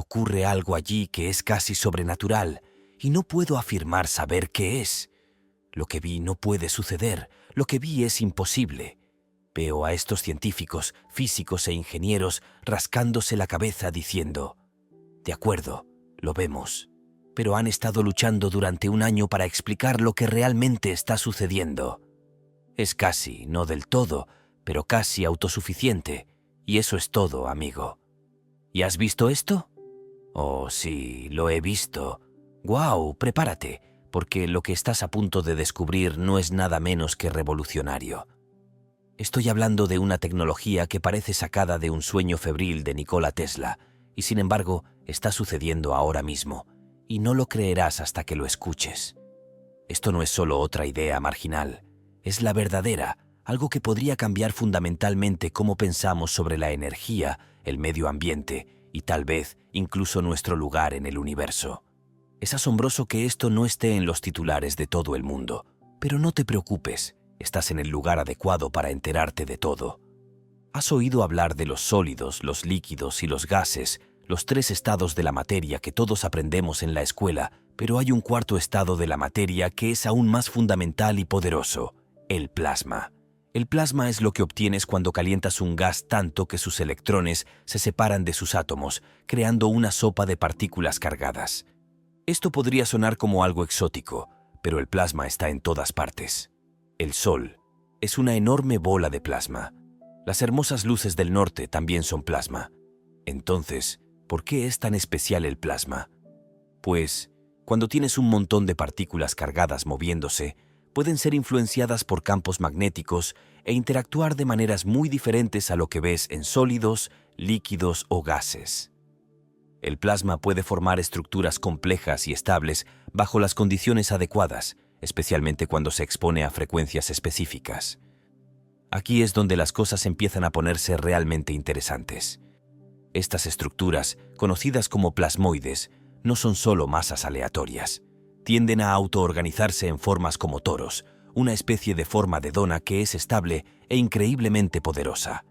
Ocurre algo allí que es casi sobrenatural, y no puedo afirmar saber qué es. Lo que vi no puede suceder, lo que vi es imposible. Veo a estos científicos, físicos e ingenieros rascándose la cabeza diciendo: de acuerdo, lo vemos, pero han estado luchando durante un año para explicar lo que realmente está sucediendo. Es casi, no del todo, pero casi autosuficiente, y eso es todo, amigo. ¿Y has visto esto? Oh, sí, lo he visto. ¡Guau! Prepárate, porque lo que estás a punto de descubrir no es nada menos que revolucionario. Estoy hablando de una tecnología que parece sacada de un sueño febril de Nikola Tesla, y sin embargo está sucediendo ahora mismo, y no lo creerás hasta que lo escuches. Esto no es solo otra idea marginal, es la verdadera, algo que podría cambiar fundamentalmente cómo pensamos sobre la energía, el medio ambiente y tal vez incluso nuestro lugar en el universo. Es asombroso que esto no esté en los titulares de todo el mundo, pero no te preocupes, estás en el lugar adecuado para enterarte de todo. Has oído hablar de los sólidos, los líquidos y los gases, los tres estados de la materia que todos aprendemos en la escuela, pero hay un cuarto estado de la materia que es aún más fundamental y poderoso: el plasma. El plasma es lo que obtienes cuando calientas un gas tanto que sus electrones se separan de sus átomos, creando una sopa de partículas cargadas. Esto podría sonar como algo exótico, pero el plasma está en todas partes. El Sol es una enorme bola de plasma. Las hermosas luces del norte también son plasma. Entonces, ¿por qué es tan especial el plasma? Pues, cuando tienes un montón de partículas cargadas moviéndose, pueden ser influenciadas por campos magnéticos e interactuar de maneras muy diferentes a lo que ves en sólidos, líquidos o gases. El plasma puede formar estructuras complejas y estables bajo las condiciones adecuadas, especialmente cuando se expone a frecuencias específicas. Aquí es donde las cosas empiezan a ponerse realmente interesantes. Estas estructuras, conocidas como plasmoides, no son solo masas aleatorias. Tienden a autoorganizarse en formas como toros, una especie de forma de dona que es estable e increíblemente poderosa.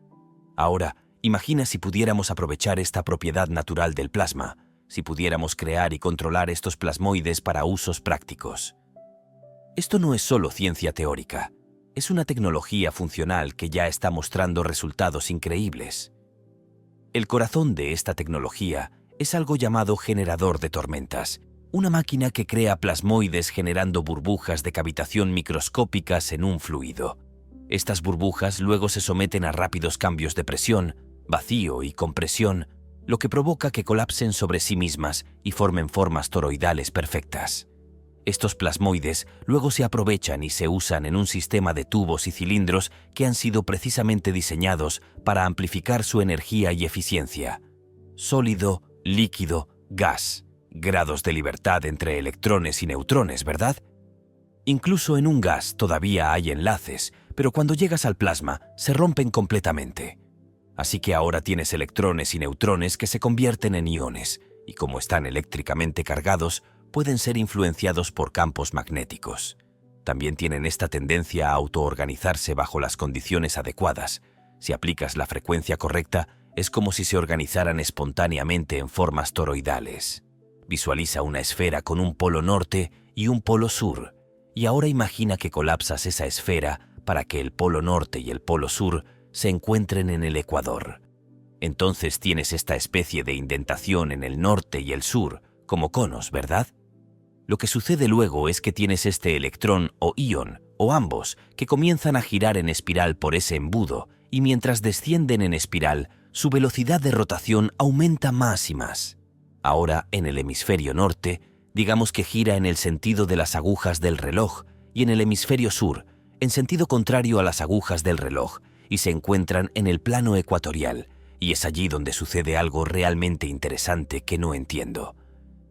Ahora, imagina si pudiéramos aprovechar esta propiedad natural del plasma, si pudiéramos crear y controlar estos plasmoides para usos prácticos. Esto no es solo ciencia teórica, es una tecnología funcional que ya está mostrando resultados increíbles. El corazón de esta tecnología es algo llamado generador de tormentas, una máquina que crea plasmoides generando burbujas de cavitación microscópicas en un fluido. Estas burbujas luego se someten a rápidos cambios de presión, vacío y compresión, lo que provoca que colapsen sobre sí mismas y formen formas toroidales perfectas. Estos plasmoides luego se aprovechan y se usan en un sistema de tubos y cilindros que han sido precisamente diseñados para amplificar su energía y eficiencia. Sólido, líquido, gas. Grados de libertad entre electrones y neutrones, ¿verdad? Incluso en un gas todavía hay enlaces, pero cuando llegas al plasma se rompen completamente. Así que ahora tienes electrones y neutrones que se convierten en iones, y como están eléctricamente cargados, pueden ser influenciados por campos magnéticos. También tienen esta tendencia a autoorganizarse bajo las condiciones adecuadas. Si aplicas la frecuencia correcta, es como si se organizaran espontáneamente en formas toroidales. Visualiza una esfera con un polo norte y un polo sur, y ahora imagina que colapsas esa esfera para que el polo norte y el polo sur se encuentren en el ecuador. Entonces tienes esta especie de indentación en el norte y el sur, como conos, ¿verdad? Lo que sucede luego es que tienes este electrón o ion, o ambos, que comienzan a girar en espiral por ese embudo, y mientras descienden en espiral, su velocidad de rotación aumenta más y más. Ahora, en el hemisferio norte, digamos que gira en el sentido de las agujas del reloj, y en el hemisferio sur, en sentido contrario a las agujas del reloj, y se encuentran en el plano ecuatorial, y es allí donde sucede algo realmente interesante que no entiendo.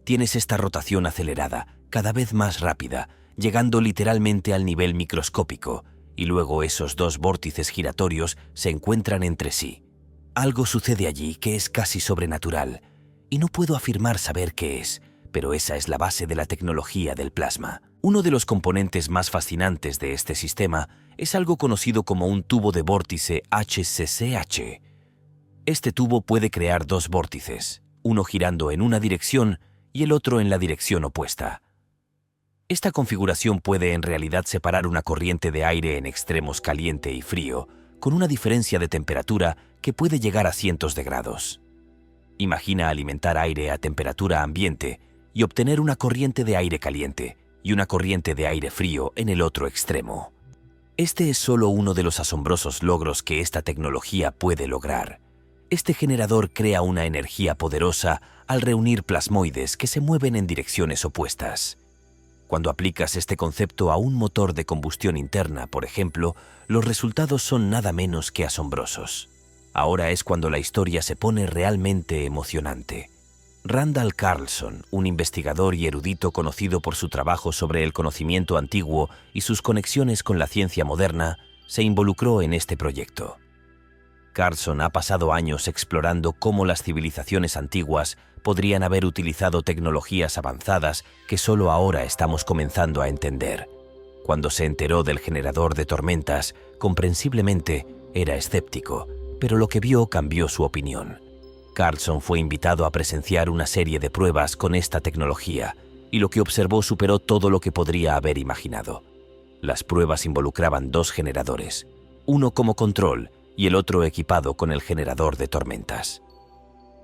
Tienes esta rotación acelerada, cada vez más rápida, llegando literalmente al nivel microscópico, y luego esos dos vórtices giratorios se encuentran entre sí. Algo sucede allí que es casi sobrenatural, y no puedo afirmar saber qué es, pero esa es la base de la tecnología del plasma. Uno de los componentes más fascinantes de este sistema es algo conocido como un tubo de vórtice HCCH. Este tubo puede crear dos vórtices, uno girando en una dirección y el otro en la dirección opuesta. Esta configuración puede en realidad separar una corriente de aire en extremos caliente y frío, con una diferencia de temperatura que puede llegar a cientos de grados. Imagina alimentar aire a temperatura ambiente y obtener una corriente de aire caliente y una corriente de aire frío en el otro extremo. Este es solo uno de los asombrosos logros que esta tecnología puede lograr. Este generador crea una energía poderosa al reunir plasmoides que se mueven en direcciones opuestas. Cuando aplicas este concepto a un motor de combustión interna, por ejemplo, los resultados son nada menos que asombrosos. Ahora es cuando la historia se pone realmente emocionante. Randall Carlson, un investigador y erudito conocido por su trabajo sobre el conocimiento antiguo y sus conexiones con la ciencia moderna, se involucró en este proyecto. Carlson ha pasado años explorando cómo las civilizaciones antiguas podrían haber utilizado tecnologías avanzadas que solo ahora estamos comenzando a entender. Cuando se enteró del generador de tormentas, comprensiblemente era escéptico, pero lo que vio cambió su opinión. Carlson fue invitado a presenciar una serie de pruebas con esta tecnología, y lo que observó superó todo lo que podría haber imaginado. Las pruebas involucraban 2 generadores, uno como control y el otro equipado con el generador de tormentas.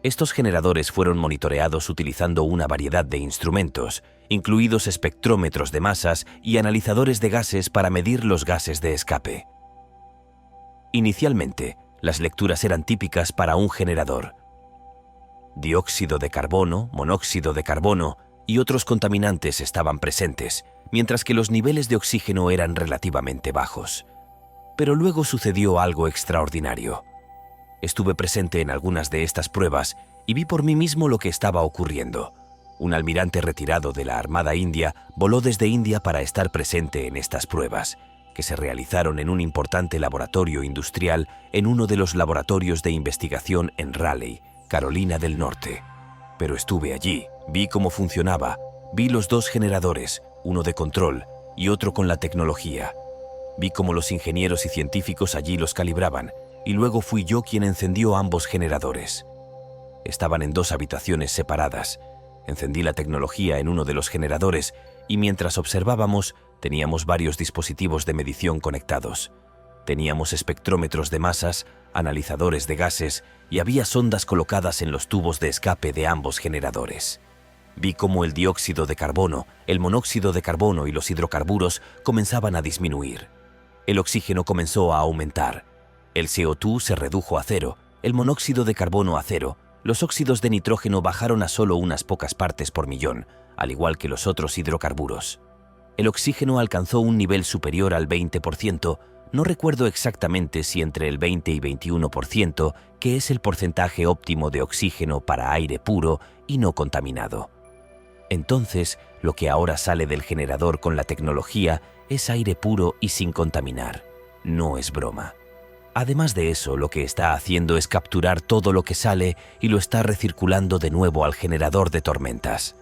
Estos generadores fueron monitoreados utilizando una variedad de instrumentos, incluidos espectrómetros de masas y analizadores de gases para medir los gases de escape. Inicialmente, las lecturas eran típicas para un generador. Dióxido de carbono, monóxido de carbono y otros contaminantes estaban presentes, mientras que los niveles de oxígeno eran relativamente bajos. Pero luego sucedió algo extraordinario. Estuve presente en algunas de estas pruebas y vi por mí mismo lo que estaba ocurriendo. Un almirante retirado de la Armada India voló desde India para estar presente en estas pruebas, que se realizaron en un importante laboratorio industrial en uno de los laboratorios de investigación en Raleigh, Carolina del Norte. Pero estuve allí, vi cómo funcionaba, vi los 2 generadores, uno de control y otro con la tecnología. Vi cómo los ingenieros y científicos allí los calibraban, y luego fui yo quien encendió ambos generadores. Estaban en 2 habitaciones separadas. Encendí la tecnología en uno de los generadores y mientras observábamos, teníamos varios dispositivos de medición conectados. Teníamos espectrómetros de masas, analizadores de gases y había sondas colocadas en los tubos de escape de ambos generadores. Vi cómo el dióxido de carbono, el monóxido de carbono y los hidrocarburos comenzaban a disminuir. El oxígeno comenzó a aumentar. El CO2 se redujo a 0, el monóxido de carbono a 0, los óxidos de nitrógeno bajaron a solo unas pocas partes por millón, al igual que los otros hidrocarburos. El oxígeno alcanzó un nivel superior al 20%, no recuerdo exactamente si entre el 20 y 21%, que es el porcentaje óptimo de oxígeno para aire puro y no contaminado. Entonces, lo que ahora sale del generador con la tecnología es aire puro y sin contaminar. No es broma. Además de eso, lo que está haciendo es capturar todo lo que sale y lo está recirculando de nuevo al generador de tormentas.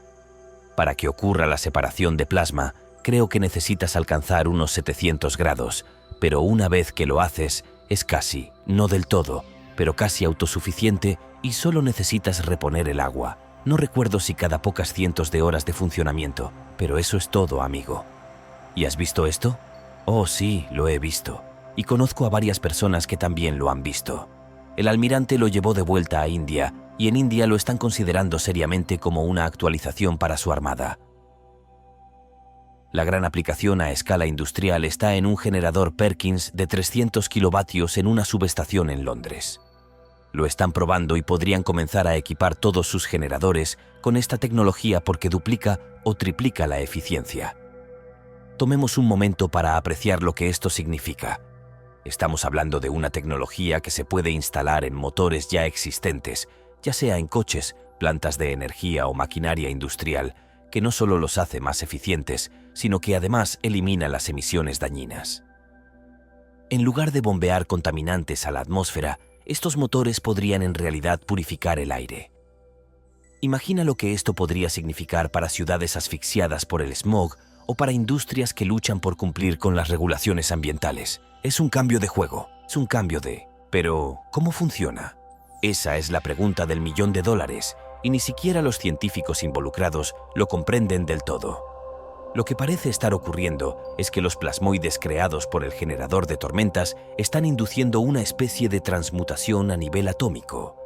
Para que ocurra la separación de plasma, creo que necesitas alcanzar unos 700 grados, pero una vez que lo haces, es casi, no del todo, pero casi autosuficiente y solo necesitas reponer el agua. No recuerdo si cada pocas cientos de horas de funcionamiento, pero eso es todo, amigo. ¿Y has visto esto? Oh, sí, lo he visto. Y conozco a varias personas que también lo han visto. El almirante lo llevó de vuelta a India, y en India lo están considerando seriamente como una actualización para su armada. La gran aplicación a escala industrial está en un generador Perkins de 300 kilovatios en una subestación en Londres. Lo están probando y podrían comenzar a equipar todos sus generadores con esta tecnología porque duplica o triplica la eficiencia. Tomemos un momento para apreciar lo que esto significa. Estamos hablando de una tecnología que se puede instalar en motores ya existentes, ya sea en coches, plantas de energía o maquinaria industrial, que no solo los hace más eficientes, sino que además elimina las emisiones dañinas. En lugar de bombear contaminantes a la atmósfera, estos motores podrían en realidad purificar el aire. Imagina lo que esto podría significar para ciudades asfixiadas por el smog o para industrias que luchan por cumplir con las regulaciones ambientales. Es un cambio de juego, es un cambio de... Pero, ¿cómo funciona? Esa es la pregunta del $1.000.000, y ni siquiera los científicos involucrados lo comprenden del todo. Lo que parece estar ocurriendo es que los plasmoides creados por el generador de tormentas están induciendo una especie de transmutación a nivel atómico.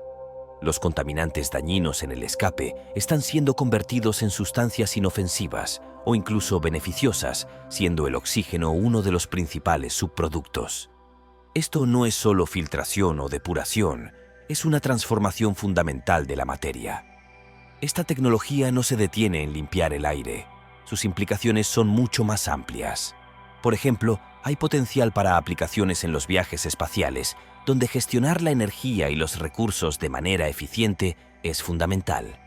Los contaminantes dañinos en el escape están siendo convertidos en sustancias inofensivas o incluso beneficiosas, siendo el oxígeno uno de los principales subproductos. Esto no es solo filtración o depuración, es una transformación fundamental de la materia. Esta tecnología no se detiene en limpiar el aire. Sus implicaciones son mucho más amplias. Por ejemplo, hay potencial para aplicaciones en los viajes espaciales, donde gestionar la energía y los recursos de manera eficiente es fundamental.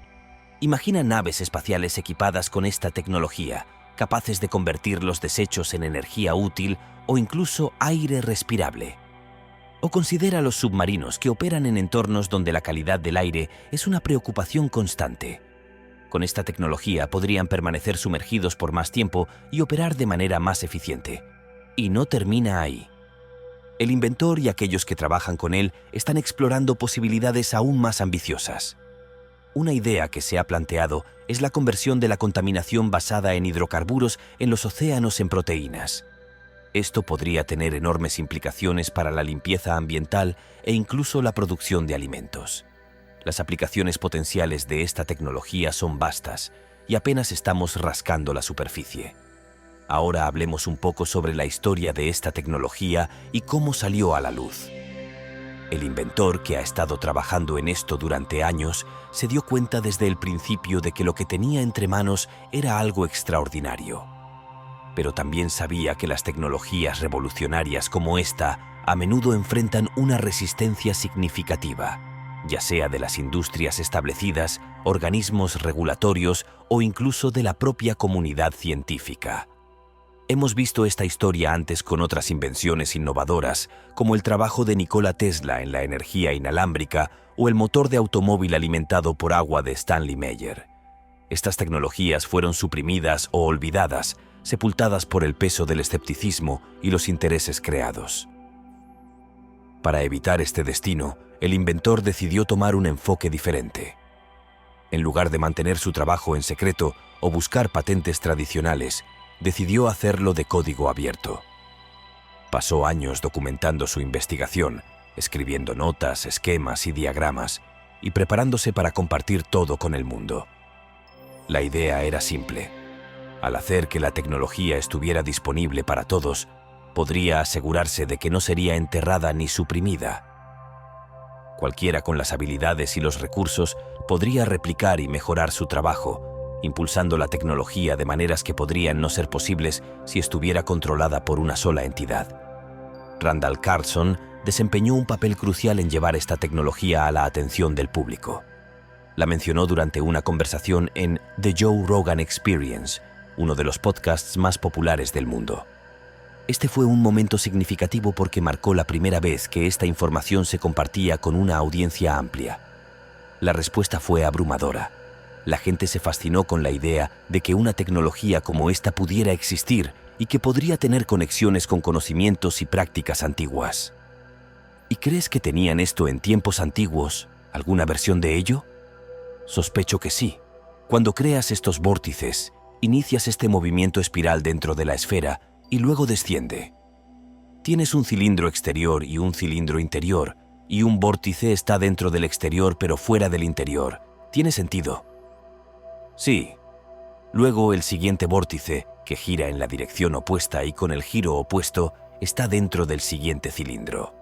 Imagina naves espaciales equipadas con esta tecnología, capaces de convertir los desechos en energía útil o incluso aire respirable. O considera los submarinos que operan en entornos donde la calidad del aire es una preocupación constante. Con esta tecnología podrían permanecer sumergidos por más tiempo y operar de manera más eficiente. Y no termina ahí. El inventor y aquellos que trabajan con él están explorando posibilidades aún más ambiciosas. Una idea que se ha planteado es la conversión de la contaminación basada en hidrocarburos en los océanos en proteínas. Esto podría tener enormes implicaciones para la limpieza ambiental e incluso la producción de alimentos. Las aplicaciones potenciales de esta tecnología son vastas y apenas estamos rascando la superficie. Ahora hablemos un poco sobre la historia de esta tecnología y cómo salió a la luz. El inventor, que ha estado trabajando en esto durante años, se dio cuenta desde el principio de que lo que tenía entre manos era algo extraordinario. Pero también sabía que las tecnologías revolucionarias como esta a menudo enfrentan una resistencia significativa, ya sea de las industrias establecidas, organismos regulatorios o incluso de la propia comunidad científica. Hemos visto esta historia antes con otras invenciones innovadoras, como el trabajo de Nikola Tesla en la energía inalámbrica o el motor de automóvil alimentado por agua de Stanley Meyer. Estas tecnologías fueron suprimidas o olvidadas, sepultadas por el peso del escepticismo y los intereses creados. Para evitar este destino, el inventor decidió tomar un enfoque diferente. En lugar de mantener su trabajo en secreto o buscar patentes tradicionales, decidió hacerlo de código abierto. Pasó años documentando su investigación, escribiendo notas, esquemas y diagramas, y preparándose para compartir todo con el mundo. La idea era simple. Al hacer que la tecnología estuviera disponible para todos, podría asegurarse de que no sería enterrada ni suprimida. Cualquiera con las habilidades y los recursos podría replicar y mejorar su trabajo, impulsando la tecnología de maneras que podrían no ser posibles si estuviera controlada por una sola entidad. Randall Carlson desempeñó un papel crucial en llevar esta tecnología a la atención del público. La mencionó durante una conversación en The Joe Rogan Experience, uno de los podcasts más populares del mundo. Este fue un momento significativo porque marcó la primera vez que esta información se compartía con una audiencia amplia. La respuesta fue abrumadora. La gente se fascinó con la idea de que una tecnología como esta pudiera existir y que podría tener conexiones con conocimientos y prácticas antiguas. ¿Y crees que tenían esto en tiempos antiguos? ¿Alguna versión de ello? Sospecho que sí. Cuando creas estos vórtices, inicias este movimiento espiral dentro de la esfera y luego desciende. Tienes un cilindro exterior y un cilindro interior, y un vórtice está dentro del exterior pero fuera del interior. ¿Tiene sentido? Sí. Luego el siguiente vórtice, que gira en la dirección opuesta y con el giro opuesto, está dentro del siguiente cilindro.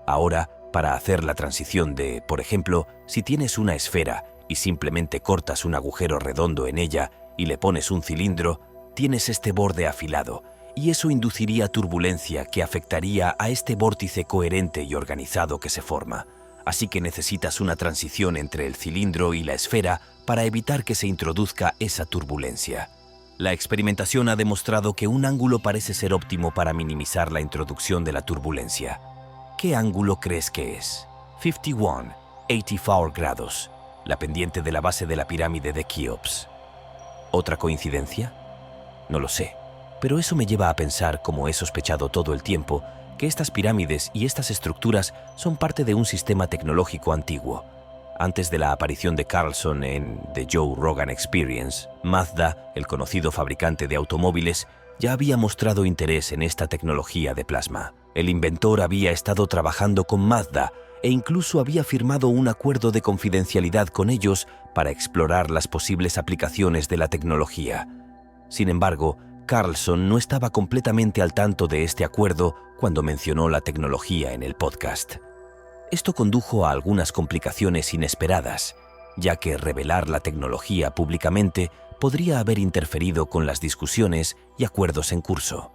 Ahora, para hacer la transición de, por ejemplo, si tienes una esfera y simplemente cortas un agujero redondo en ella y le pones un cilindro, tienes este borde afilado, y eso induciría turbulencia que afectaría a este vórtice coherente y organizado que se forma. Así que necesitas una transición entre el cilindro y la esfera para evitar que se introduzca esa turbulencia. La experimentación ha demostrado que un ángulo parece ser óptimo para minimizar la introducción de la turbulencia. ¿Qué ángulo crees que es? 84 grados, la pendiente de la base de la pirámide de Keops. ¿Otra coincidencia? No lo sé. Pero eso me lleva a pensar, como he sospechado todo el tiempo, que estas pirámides y estas estructuras son parte de un sistema tecnológico antiguo. Antes de la aparición de Carlson en The Joe Rogan Experience, Mazda, el conocido fabricante de automóviles, ya había mostrado interés en esta tecnología de plasma. El inventor había estado trabajando con Mazda e incluso había firmado un acuerdo de confidencialidad con ellos para explorar las posibles aplicaciones de la tecnología. Sin embargo, Carlson no estaba completamente al tanto de este acuerdo cuando mencionó la tecnología en el podcast. Esto condujo a algunas complicaciones inesperadas, ya que revelar la tecnología públicamente podría haber interferido con las discusiones y acuerdos en curso.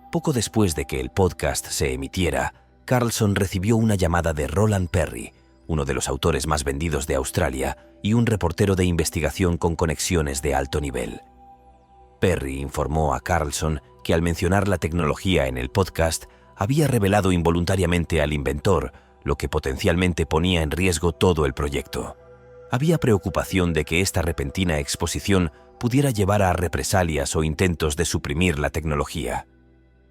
Poco después de que el podcast se emitiera, Carlson recibió una llamada de Roland Perry, uno de los autores más vendidos de Australia y un reportero de investigación con conexiones de alto nivel. Perry informó a Carlson que al mencionar la tecnología en el podcast, había revelado involuntariamente al inventor, lo que potencialmente ponía en riesgo todo el proyecto. Había preocupación de que esta repentina exposición pudiera llevar a represalias o intentos de suprimir la tecnología.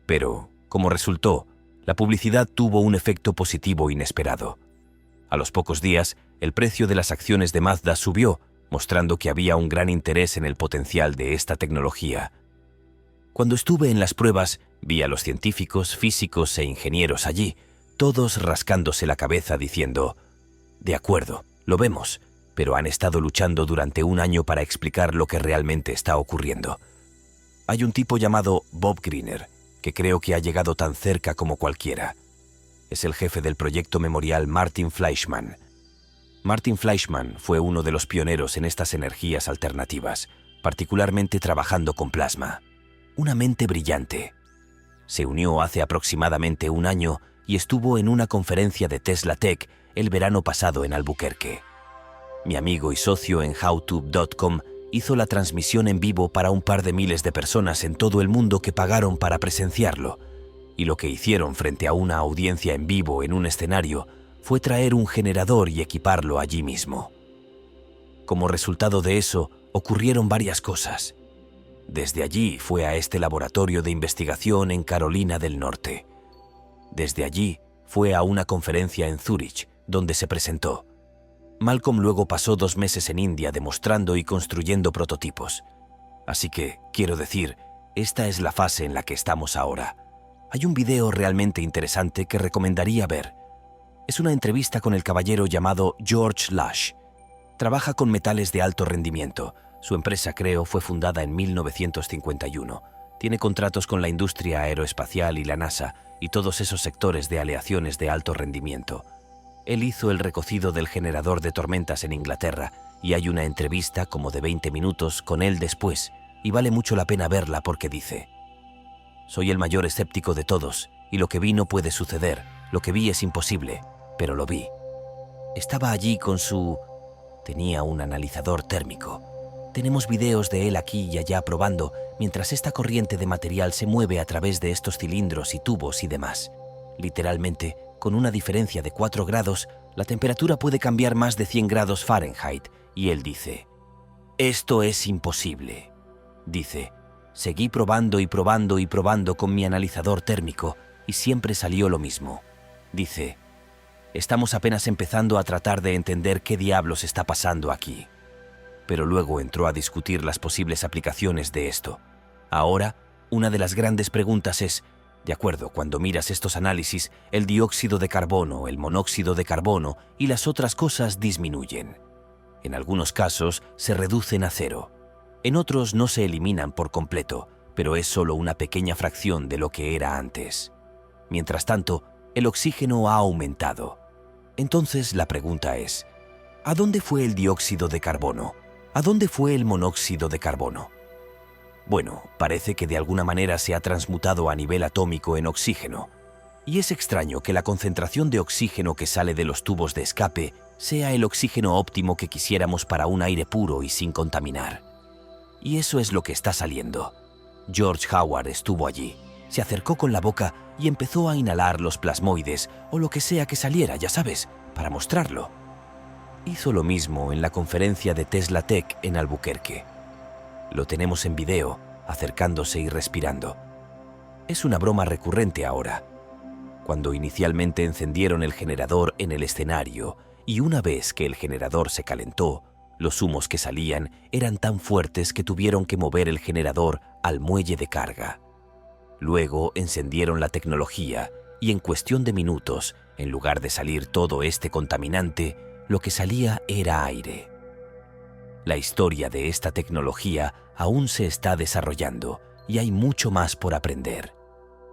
Pero, como resultó, la publicidad tuvo un efecto positivo inesperado. A los pocos días, el precio de las acciones de Mazda subió, mostrando que había un gran interés en el potencial de esta tecnología. Cuando estuve en las pruebas, vi a los científicos, físicos e ingenieros allí, todos rascándose la cabeza diciendo: «De acuerdo, lo vemos, pero han estado luchando durante un año para explicar lo que realmente está ocurriendo». Hay un tipo llamado Bob Greener, que creo que ha llegado tan cerca como cualquiera. Es el jefe del proyecto memorial Martin Fleischmann. Martin Fleischmann fue uno de los pioneros en estas energías alternativas, particularmente trabajando con plasma. Una mente brillante. Se unió hace aproximadamente un año y estuvo en una conferencia de Tesla Tech el verano pasado en Albuquerque. Mi amigo y socio en howtube.com hizo la transmisión en vivo para un par de miles de personas en todo el mundo que pagaron para presenciarlo, y lo que hicieron frente a una audiencia en vivo en un escenario fue traer un generador y equiparlo allí mismo. Como resultado de eso, ocurrieron varias cosas. Desde allí fue a este laboratorio de investigación en Carolina del Norte. Desde allí fue a una conferencia en Zúrich, donde se presentó. Malcolm luego pasó 2 meses en India demostrando y construyendo prototipos. Así que, quiero decir, esta es la fase en la que estamos ahora. Hay un video realmente interesante que recomendaría ver. Es una entrevista con el caballero llamado George Lush. Trabaja con metales de alto rendimiento. Su empresa, creo, fue fundada en 1951. Tiene contratos con la industria aeroespacial y la NASA y todos esos sectores de aleaciones de alto rendimiento. Él hizo el recocido del generador de tormentas en Inglaterra y hay una entrevista como de 20 minutos con él después y vale mucho la pena verla porque dice: «Soy el mayor escéptico de todos y lo que vi no puede suceder, lo que vi es imposible, pero lo vi». Estaba allí con su... tenía un analizador térmico. Tenemos videos de él aquí y allá probando mientras esta corriente de material se mueve a través de estos cilindros y tubos y demás. Literalmente, con una diferencia de 4 grados, la temperatura puede cambiar más de 100 grados Fahrenheit, y él dice: «Esto es imposible». Dice: «Seguí probando y probando y probando con mi analizador térmico, y siempre salió lo mismo». Dice: «Estamos apenas empezando a tratar de entender qué diablos está pasando aquí». Pero luego entró a discutir las posibles aplicaciones de esto. Ahora, una de las grandes preguntas es: de acuerdo, cuando miras estos análisis, el dióxido de carbono, el monóxido de carbono y las otras cosas disminuyen. En algunos casos se reducen a 0. En otros no se eliminan por completo, pero es solo una pequeña fracción de lo que era antes. Mientras tanto, el oxígeno ha aumentado. Entonces la pregunta es: ¿a dónde fue el dióxido de carbono? ¿A dónde fue el monóxido de carbono? Bueno, parece que de alguna manera se ha transmutado a nivel atómico en oxígeno. Y es extraño que la concentración de oxígeno que sale de los tubos de escape sea el oxígeno óptimo que quisiéramos para un aire puro y sin contaminar. Y eso es lo que está saliendo. George Howard estuvo allí, se acercó con la boca y empezó a inhalar los plasmoides o lo que sea que saliera, ya sabes, para mostrarlo. Hizo lo mismo en la conferencia de Tesla Tech en Albuquerque. Lo tenemos en video, acercándose y respirando. Es una broma recurrente ahora. Cuando inicialmente encendieron el generador en el escenario y una vez que el generador se calentó, los humos que salían eran tan fuertes que tuvieron que mover el generador al muelle de carga. Luego encendieron la tecnología y en cuestión de minutos, en lugar de salir todo este contaminante, lo que salía era aire. La historia de esta tecnología aún se está desarrollando y hay mucho más por aprender.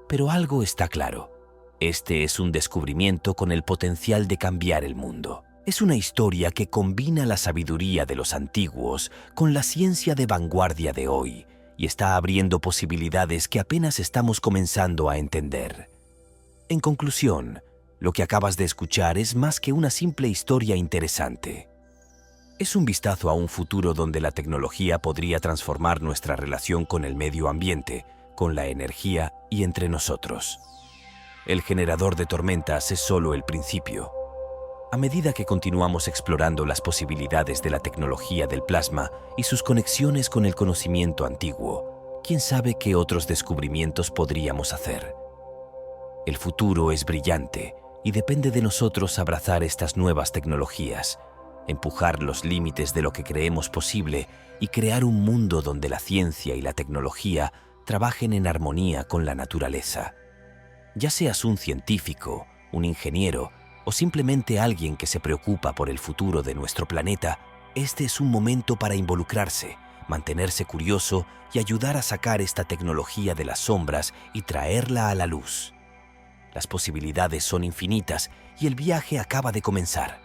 Pero algo está claro. Este es un descubrimiento con el potencial de cambiar el mundo. Es una historia que combina la sabiduría de los antiguos con la ciencia de vanguardia de hoy y está abriendo posibilidades que apenas estamos comenzando a entender. En conclusión, lo que acabas de escuchar es más que una simple historia interesante. Es un vistazo a un futuro donde la tecnología podría transformar nuestra relación con el medio ambiente, con la energía y entre nosotros. El generador de tormentas es solo el principio. A medida que continuamos explorando las posibilidades de la tecnología del plasma y sus conexiones con el conocimiento antiguo, quién sabe qué otros descubrimientos podríamos hacer. El futuro es brillante y depende de nosotros abrazar estas nuevas tecnologías, empujar los límites de lo que creemos posible y crear un mundo donde la ciencia y la tecnología trabajen en armonía con la naturaleza. Ya seas un científico, un ingeniero o simplemente alguien que se preocupa por el futuro de nuestro planeta, este es un momento para involucrarse, mantenerse curioso y ayudar a sacar esta tecnología de las sombras y traerla a la luz. Las posibilidades son infinitas y el viaje acaba de comenzar.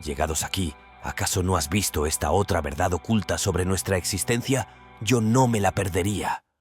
Llegados aquí, ¿acaso no has visto esta otra verdad oculta sobre nuestra existencia? Yo no me la perdería.